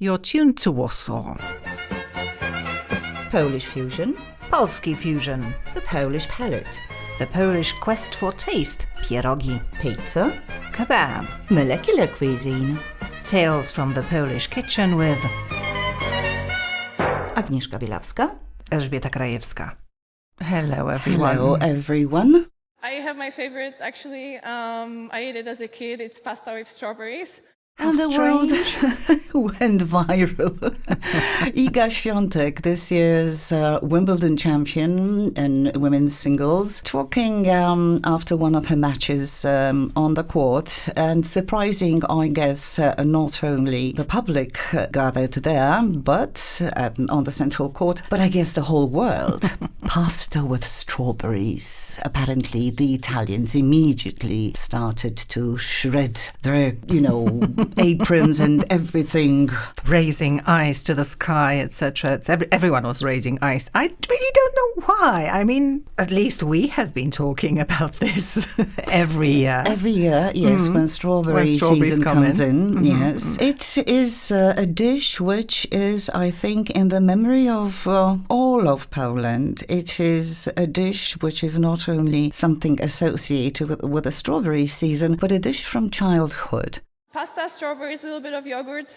You're tuned to Warsaw. Polish fusion, Polski fusion. the Polish palate, The Polish quest for taste. Pierogi. pizza, Kebab. molecular cuisine. Tales from the Polish kitchen with Agnieszka Bielawska. Elżbieta Krajewska. Hello, everyone. Hello, everyone. I have my favorite, actually. I ate it as a kid. It's pasta with strawberries. And the world went viral. Iga Świątek, this year's Wimbledon champion in women's singles, talking after one of her matches on the court and surprising, I guess, not only the public gathered there, but on the central court, but I guess the whole world. Pasta with strawberries. Apparently, the Italians immediately started to shred their, aprons and everything. Raising ice to the sky, etc. Everyone was raising ice. I really don't know why. I mean, at least we have been talking about this every year. Every year, yes, when strawberries season comes in. Yes. It is a dish which is, I think, in the memory of all of Poland. It is a dish which is not only something associated with the strawberry season, but a dish from childhood. Pasta, strawberries, a little bit of yogurt.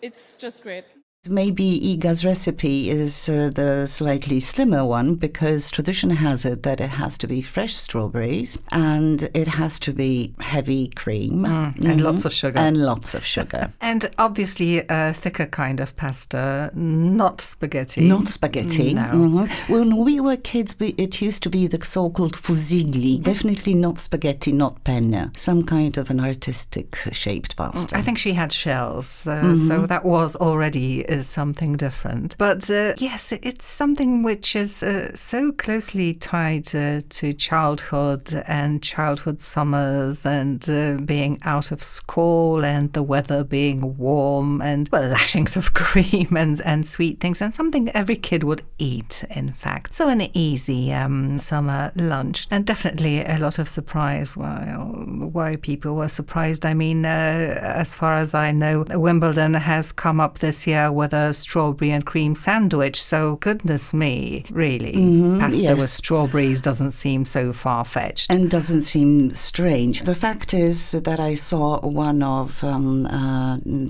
It's just great. Maybe Iga's recipe is the slightly slimmer one because tradition has it that it has to be fresh strawberries and it has to be heavy cream. And lots of sugar. And lots of sugar. And obviously a thicker kind of pasta, not spaghetti. Not spaghetti. No. When we were kids, it used to be the so-called fusilli. Definitely not spaghetti, not penne. Some kind of an artistic shaped pasta. I think she had shells, so that was already something different. But yes, it's something which is so closely tied to childhood and childhood summers and being out of school and the weather being warm and lashings of cream and sweet things, and something every kid would eat, in fact. So an easy summer lunch, and definitely a lot of surprise. Why people were surprised, I mean, as far as I know, Wimbledon has come up this year with a strawberry and cream sandwich. So goodness me, really, pasta with strawberries doesn't seem so far-fetched. And doesn't seem strange. The fact is that I saw one of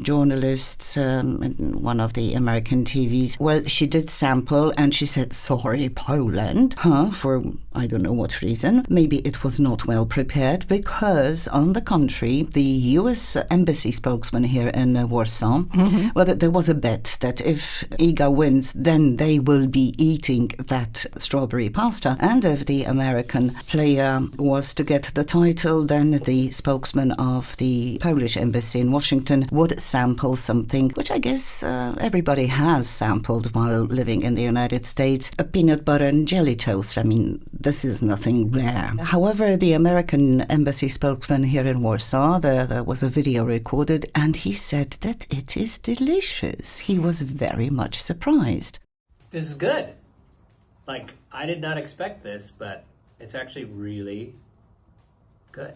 journalists, one of the American TVs. Well, she did sample and she said, sorry, Poland, for I don't know what reason. Maybe it was not well prepared because, on the contrary, the US embassy spokesman here in Warsaw, there was a bet that if Iga wins, then they will be eating that strawberry pasta. And if the American player was to get the title, then the spokesman of the Polish embassy in Washington would sample something, which I guess everybody has sampled while living in the United States, a peanut butter and jelly toast. I mean, this is nothing rare. However, the American embassy spokesman here in Warsaw, there was a video recorded, and he said that it is delicious. He was very much surprised. This is good. I did not expect this, but it's actually really good.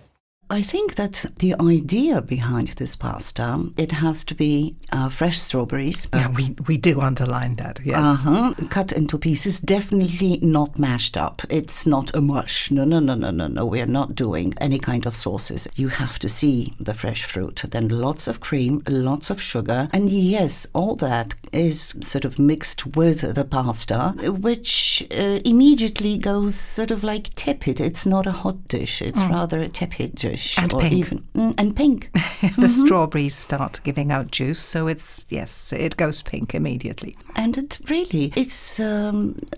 I think that the idea behind this pasta, it has to be fresh strawberries. Yeah, we do underline that, yes. Cut into pieces, definitely not mashed up. It's not a mush. No. We are not doing any kind of sauces. You have to see the fresh fruit. Then lots of cream, lots of sugar. And yes, all that is sort of mixed with the pasta, which immediately goes sort of like tepid. It's not a hot dish. It's rather a tepid dish. And or pink. And pink. The strawberries start giving out juice, so it goes pink immediately. And it's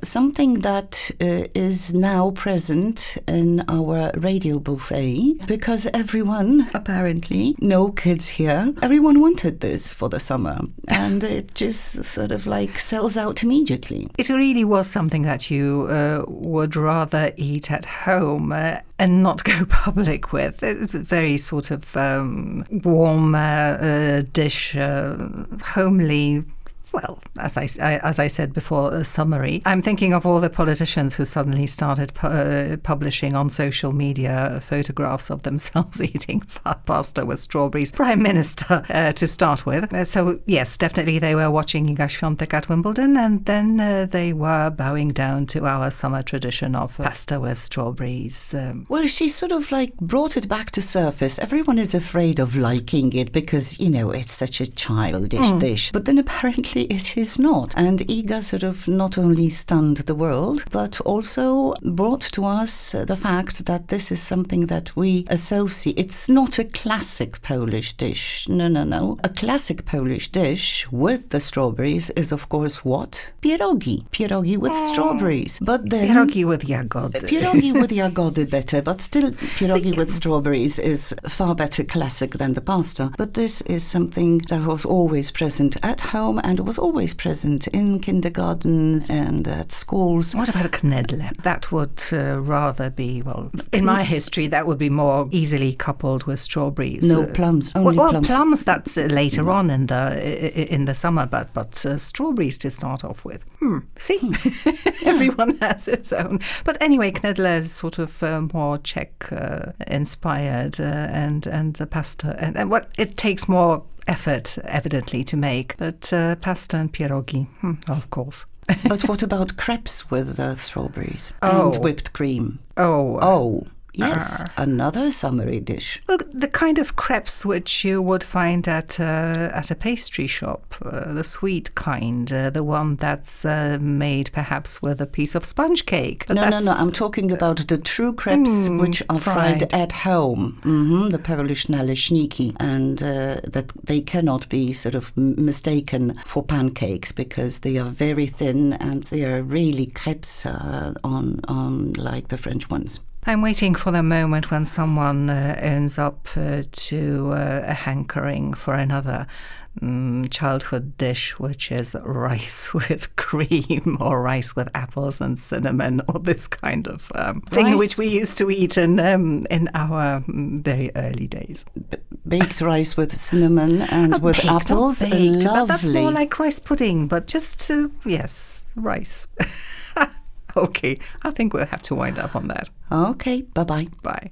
something that is now present in our radio buffet because everyone, apparently, no kids here, everyone wanted this for the summer. And it just sort of like sells out immediately. It really was something that you would rather eat at home and not go public with. It's a very sort of warm dish, homely, well, as I said before, a summary. I'm thinking of all the politicians who suddenly started publishing on social media photographs of themselves eating pasta with strawberries. Prime Minister, to start with. So, yes, definitely they were watching Iga Świątek at Wimbledon, and then they were bowing down to our summer tradition of pasta with strawberries. Well, she sort of like brought it back to surface. Everyone is afraid of liking it because, you know, it's such a childish dish. But then apparently it is not. And Iga sort of not only stunned the world, but also brought to us the fact that this is something that we associate. It's not a classic Polish dish. No. A classic Polish dish with the strawberries is, of course, what? Pierogi. Pierogi with strawberries. But then... Pierogi with jagody. Pierogi with jagody better, but still pierogi with strawberries is far better classic than the pasta. But this is something that was always present at home and was always present in kindergartens and at schools. What about a knedle? That would rather be, well, in my history, that would be more easily coupled with strawberries. No, plums, only plums. Plums, that's later on in the summer, but strawberries to start off with. See? Everyone has its own. But anyway, knedle is sort of more Czech inspired, and the pasta, and what it takes more effort, evidently, to make. But pasta and pierogi, of course. But what about crepes with strawberries and whipped cream? Oh. Yes, another summery dish. Well, the kind of crepes which you would find at a pastry shop, the sweet kind, the one that's made perhaps with a piece of sponge cake. No. I'm talking about the true crepes which are fried at home. The Polish naleśniki, and that they cannot be sort of mistaken for pancakes because they are very thin and they are really crepes on like the French ones. I'm waiting for the moment when someone owns up to a hankering for another childhood dish, which is rice with cream or rice with apples and cinnamon, or this kind of thing which we used to eat in our very early days. Baked rice with cinnamon and with apples. Lovely. But that's more like rice pudding, but just, yes, rice. Okay, I think we'll have to wind up on that. Okay, bye-bye. Bye.